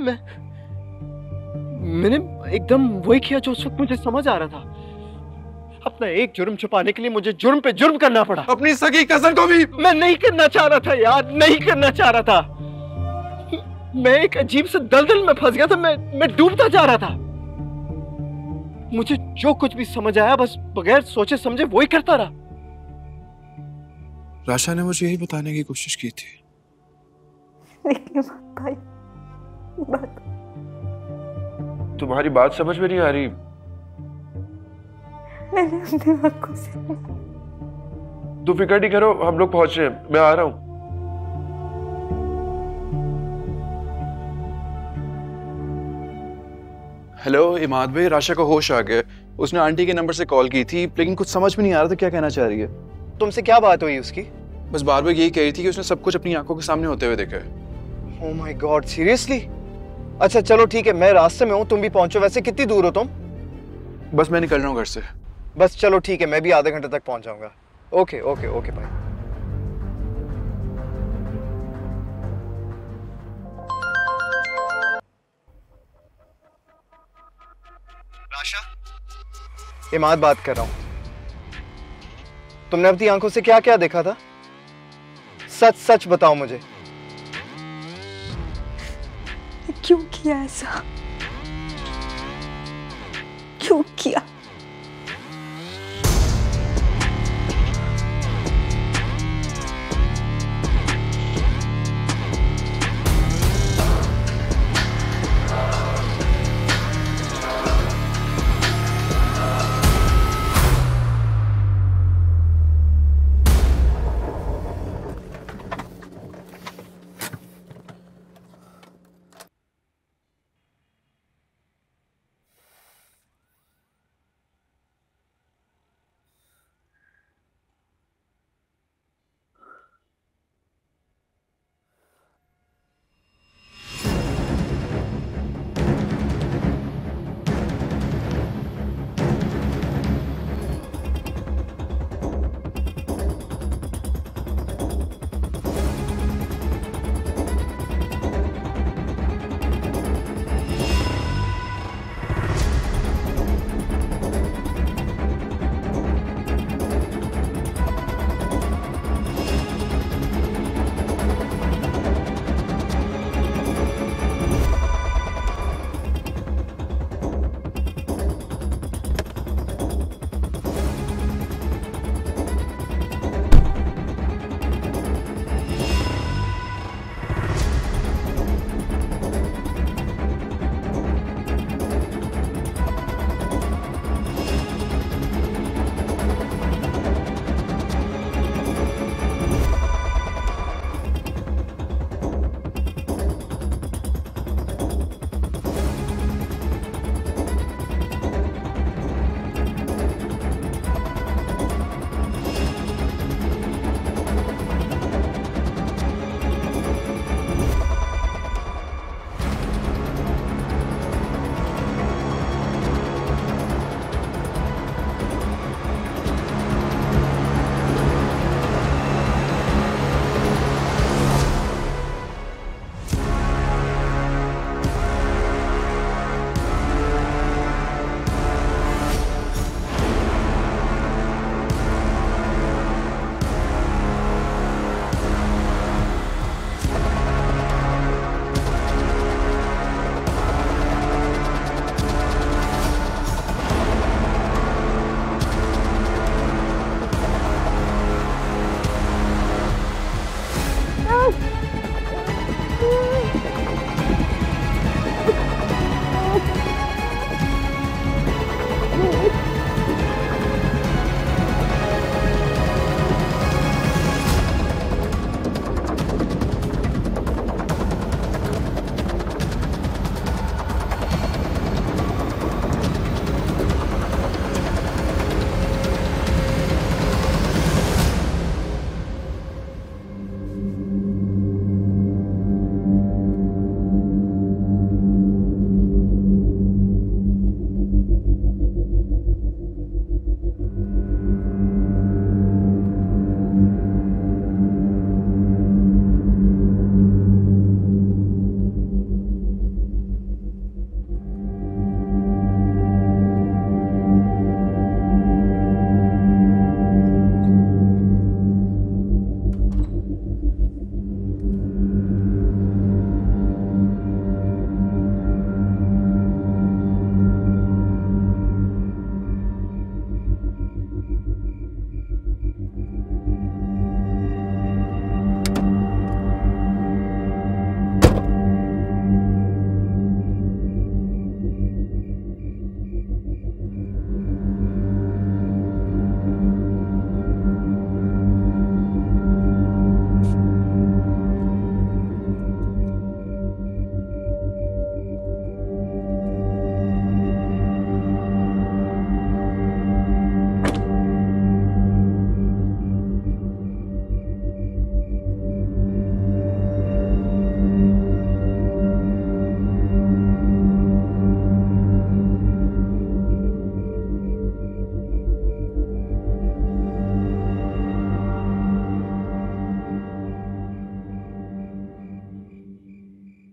मैं मैंने एकदम वही किया जो उस वक्त मुझे समझ आ रहा था। अपना एक जुर्म छुपाने के लिए मुझे जुर्म पे जुर्म करना पड़ा। अपनी सगी कजन को भी। मैं नहीं करना चाह रहा था यार, नहीं करना चाह रहा था। मैं एक अजीब से दलदल में फंस गया था। मैं डूबता जा रहा था। मुझे जो कुछ भी समझ आया बस बगैर सोचे समझे वही करता रहा। राशा ने मुझे यही बताने की कोशिश की थी। लेकिन भाई बात तुम्हारी बात समझ में नहीं आ रही। मैंने अपनी आंखों से। तू फिक्र नहीं करो, हम लोग पहुंच रहे हैं, मैं आ रहा हूं। हेलो इमाद भाई, राशा को होश आ गया। उसने आंटी के नंबर से कॉल की थी, लेकिन कुछ समझ में नहीं आ रहा था क्या कहना चाह रही है। तुमसे क्या बात हुई उसकी? बस बार बार यही कह रही थी कि उसने सब कुछ अपनी आंखों के सामने होते हुए देखा है। Oh my God, seriously? अच्छा चलो ठीक है, मैं रास्ते में हूँ, तुम भी पहुंचो। वैसे कितनी दूर हो तुम? बस मैं निकल रहा हूँ घर से। बस चलो ठीक है, मैं भी आधे घंटे तक पहुंच जाऊंगा। Okay okay okay bye. Rasha, Imad बात कर रहा हूं। तुमने अपनी आंखों से क्या क्या देखा था? सच सच बताओ मुझे। क्यों किया ऐसा? क्यों किया?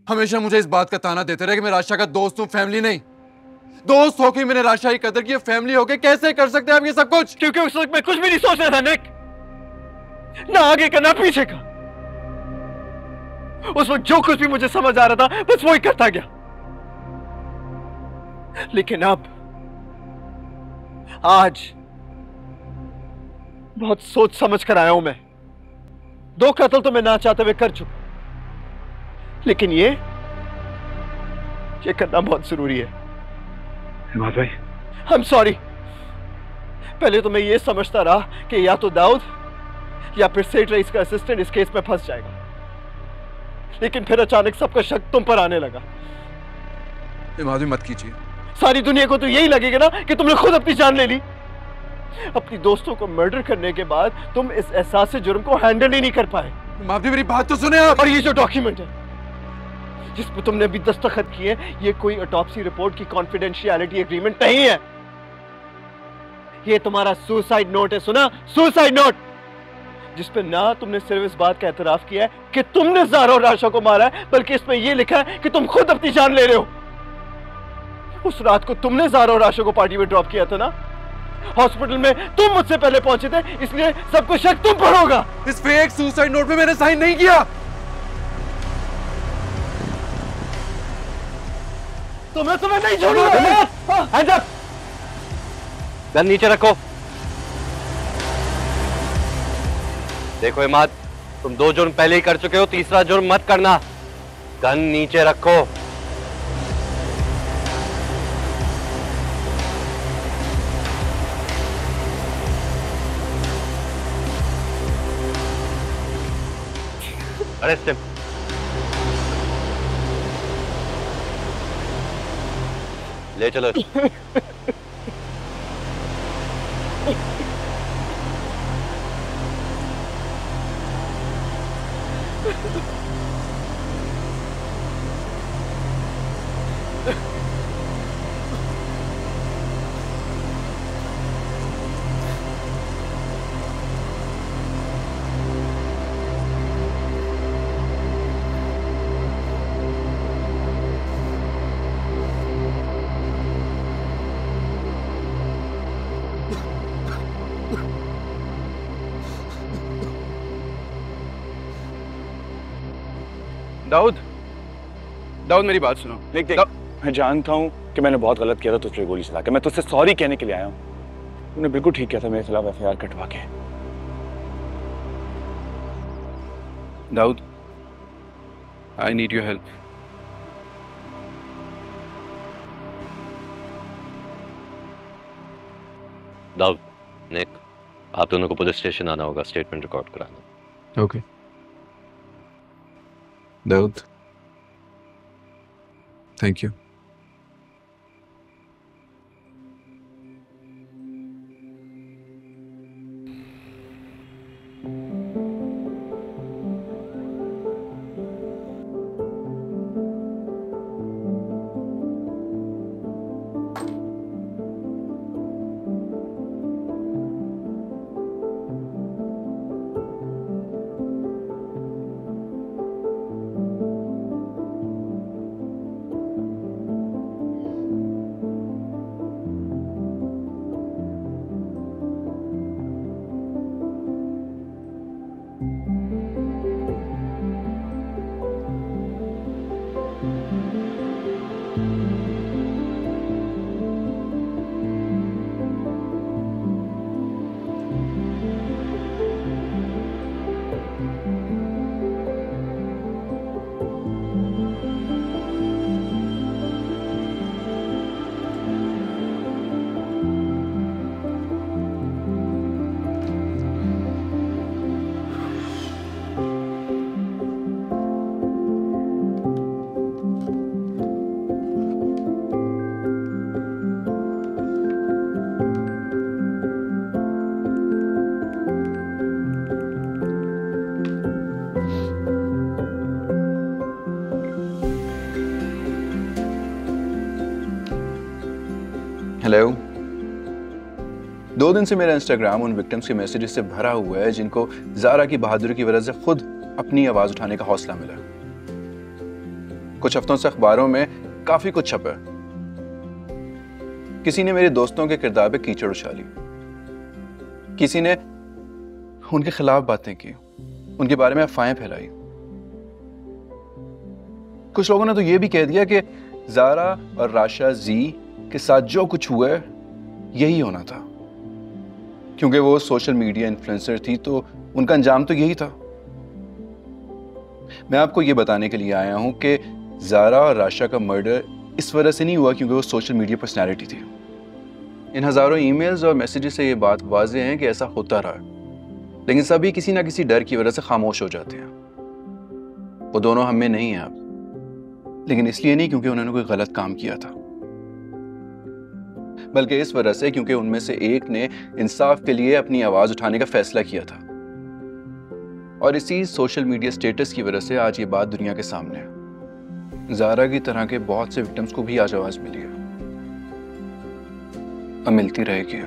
हमेशा मुझे इस बात का ताना देते रहे कि मैं राशा का दोस्त हूँ, फैमिली नहीं। दोस्त होके मैंने राशा की कदर की, फैमिली होके कैसे कर सकते हैं आप ये सब कुछ? क्योंकि उस वक्त मैं कुछ भी नहीं सोच रहा था निक, ना आगे का ना पीछे का। उस वक्त जो कुछ भी मुझे समझ आ रहा था बस वही करता गया। लेकिन अब आज बहुत सोच समझ कर आया हूं मैं। 2 कत्ल तो मैं ना चाहते हुए कर चुका, लेकिन ये करना बहुत जरूरी है। इमाद भाई, आई एम सॉरी। पहले तो मैं ये समझता रहा कि या तो दाऊद या फिर सेठ रईस का असिस्टेंट इस केस में फंस जाएगा, लेकिन फिर अचानक सबका शक तुम पर आने लगा। इमाद भाई मत कीजिए। सारी दुनिया को तो यही लगेगा ना कि तुमने खुद अपनी जान ले ली। अपनी दोस्तों को मर्डर करने के बाद तुम इस एहसास से जुर्म को हैंडल ही नहीं कर पाए। इमाद भाई मेरी बात तो सुने आप। और ये जो डॉक्यूमेंट है जिस पर तुमने अभी दस्तखत किए, ये कोई ऑटोप्सी रिपोर्ट की कॉन्फिडेंशियलिटी एग्रीमेंट नहीं है। ये तुम्हारा सुसाइड नोट है, सुना? सुसाइड नोट, जिस पे ना तुमने सिर्फ इस बात का एतराफ किया है कि तुमने ज़ारा और राशा को मारा है, बल्कि इसमें यह लिखा है कि तुम खुद अपनी जान ले रहे हो। उस रात को तुमने ज़ारा और राशा को पार्टी में ड्रॉप किया था ना? हॉस्पिटल में तुम मुझसे पहले पहुंचे थे, इसलिए सबको शक तुम पर होगा। इस फेक सुसाइड नोट पे मैंने साइन नहीं किया। तो मैं तुम्हें नहीं छोड़ूंगा। हैंड्स अप, गन नीचे रखो। देखो इमाद, तुम 2 जुर्म पहले ही कर चुके हो, तीसरा जुर्म मत करना। गन नीचे रखो। Arrest him. ले चलो। दाऊद, दाऊद मेरी बात सुनो। देख, मैं जानता हूँ कि मैंने बहुत गलत किया था तुझ पे गोली चला के। मैं तुझसे सॉरी कहने के लिए आया हूँ। तूने बिल्कुल ठीक किया था मेरे खिलाफ एफआईआर कटवा के। Dawood, I need your help. Dawood, Nick, आप दोनों को पुलिस स्टेशन आना होगा, स्टेटमेंट रिकॉर्ड कराना। Okay Dawood, thank you. Hello. 2 दिन से मेरा इंस्टाग्राम उन विक्टिम्स के मैसेजेस से भरा हुआ है जिनको ज़ारा की बहादुरी की वजह से खुद अपनी आवाज उठाने का हौसला मिला। कुछ हफ्तों से अखबारों में काफी कुछ छपा है। किसी ने मेरे दोस्तों के किरदार पे कीचड़ उछाली, किसी ने उनके खिलाफ बातें की, उनके बारे में अफवाहें फैलाई। कुछ लोगों ने तो यह भी कह दिया कि ज़ारा और राशा जी के साथ जो कुछ हुआ है यही होना था, क्योंकि वो सोशल मीडिया इन्फ्लुएंसर थी तो उनका अंजाम तो यही था। मैं आपको ये बताने के लिए आया हूं कि ज़ारा और राशा का मर्डर इस वजह से नहीं हुआ क्योंकि वो सोशल मीडिया पर्सनैलिटी थी। इन हजारों ईमेल्स और मैसेजेस से ये बात वाज़ेह है कि ऐसा होता रहा, लेकिन सभी किसी ना किसी डर की वजह से खामोश हो जाते हैं। वो दोनों हम में नहीं हैं अब, लेकिन इसलिए नहीं क्योंकि उन्होंने कोई गलत काम किया था, बल्कि इस वजह से क्योंकि उनमें से एक ने इंसाफ के लिए अपनी आवाज उठाने का फैसला किया था। और इसी सोशल मीडिया स्टेटस की वजह से आज ये बात दुनिया के सामने है। ज़ारा की तरह के बहुत से विक्टिम्स को भी आज आवाज मिली है, अब मिलती रहेगी।